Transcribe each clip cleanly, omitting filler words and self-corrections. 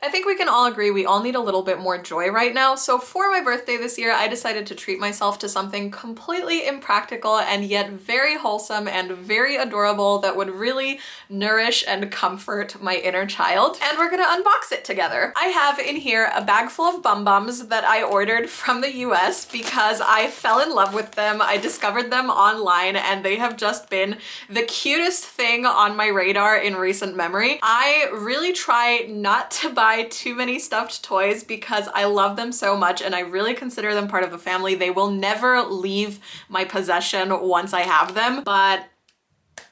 I think we can all agree we all need a little bit more joy right now. So for my birthday this year, I decided to treat myself to something completely impractical and yet very wholesome and very adorable that would really nourish and comfort my inner child. And we're gonna unbox it together. I have in here a bag full of bumbumz that I ordered from the US because I fell in love with them. I discovered them online and they have just been the cutest thing on my radar in recent memory. I really try not to buy too many stuffed toys because I love them so much and I really consider them part of the family. They will never leave my possession once I have them, but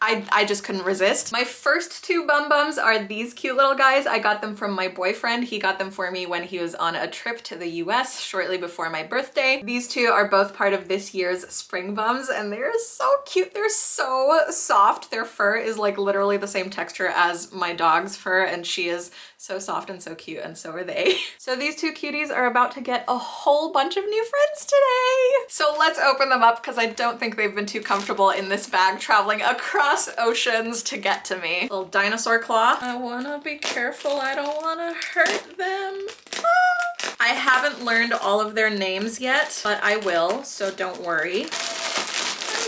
I just couldn't resist. My first two bumbumz are these cute little guys. I got them from my boyfriend. He got them for me when he was on a trip to the US shortly before my birthday. These two are both part of this year's spring bums and they're so cute. They're so soft. Their fur is like literally the same texture as my dog's fur and she is so soft and so cute and so are they. So these two cuties are about to get a whole bunch of new friends today. So let's open them up because I don't think they've been too comfortable in this bag traveling across oceans to get to me. Little dinosaur claw. I wanna be careful. I don't wanna hurt them. Ah. I haven't learned all of their names yet, but I will, so don't worry. I'm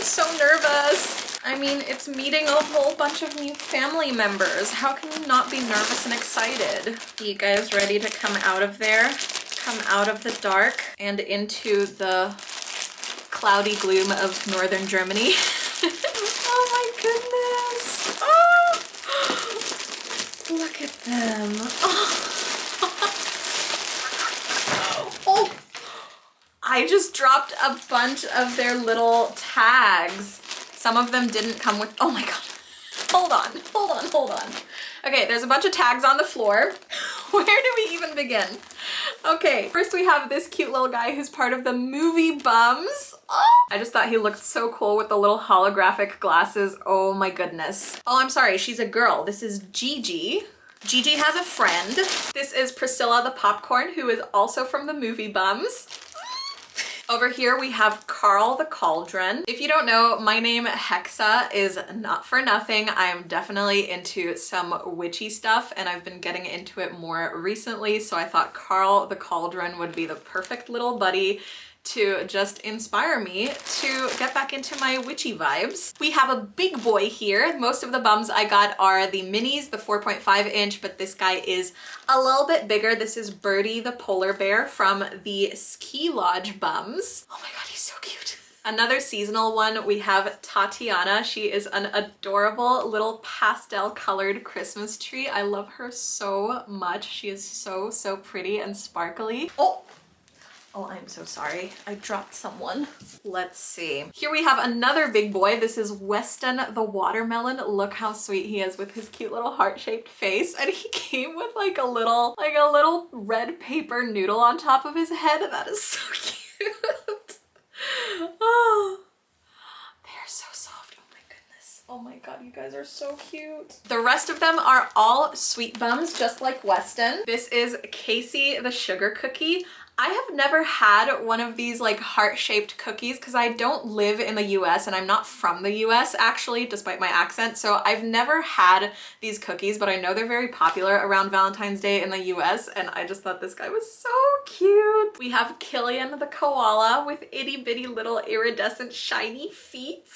so nervous. I mean, it's meeting a whole bunch of new family members. How can you not be nervous and excited? Are you guys ready to come out of there? Come out of the dark and into the cloudy gloom of northern Germany. Oh my goodness. Oh, look at them. Oh, I just dropped a bunch of their little tags. Some of them didn't come with, oh my God. Hold on, hold on, hold on. Okay, there's a bunch of tags on the floor. Where do we even begin? Okay, first we have this cute little guy who's part of the movie Bums. Oh, I just thought he looked so cool with the little holographic glasses. Oh my goodness. Oh, I'm sorry, she's a girl. This is Gigi. Gigi has a friend. This is Priscilla the Popcorn, who is also from the movie Bums. Over here we have Carl the Cauldron. If you don't know, my name Hexa is not for nothing. I am definitely into some witchy stuff and I've been getting into it more recently, so I thought Carl the Cauldron would be the perfect little buddy to just inspire me to get back into my witchy vibes. We have a big boy here. Most of the bums I got are the minis, the 4.5 inch, but this guy is a little bit bigger. This is Birdie the polar bear from the Ski Lodge bums. Oh my God, he's so cute. Another seasonal one, we have Tatiana. She is an adorable little pastel colored Christmas tree. I love her so much. She is so, so pretty and sparkly. Oh, I'm so sorry. I dropped someone. Let's see. Here we have another big boy. This is Weston the watermelon. Look how sweet he is with his cute little heart-shaped face. And he came with like a little red paper noodle on top of his head. That is so cute. Oh, they're so soft. Oh my goodness. Oh my God, you guys are so cute. The rest of them are all sweet bums, just like Weston. This is Casey the sugar cookie. I have never had one of these like heart-shaped cookies because I don't live in the US and I'm not from the US actually, despite my accent. So I've never had these cookies, but I know they're very popular around Valentine's Day in the US and I just thought this guy was so cute. We have Killian the koala with itty bitty little iridescent shiny feet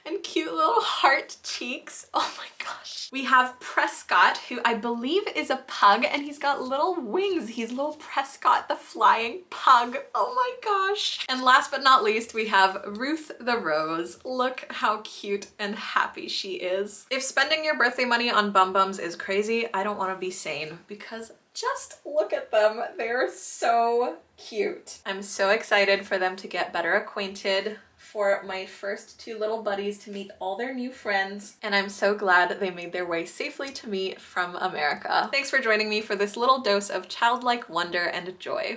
and cute little heart cheeks. Oh my gosh. We have Prescott, who I believe is a pug, and he's got little wings. He's little Prescott, the flying pug. Oh my gosh. And last but not least, we have Ruth the Rose. Look how cute and happy she is. If spending your birthday money on bumbumz is crazy, I don't want to be sane because just look at them. They're so cute. I'm so excited for them to get better acquainted, for my first two little buddies to meet all their new friends, and I'm so glad they made their way safely to me from America. Thanks for joining me for this little dose of childlike wonder and joy.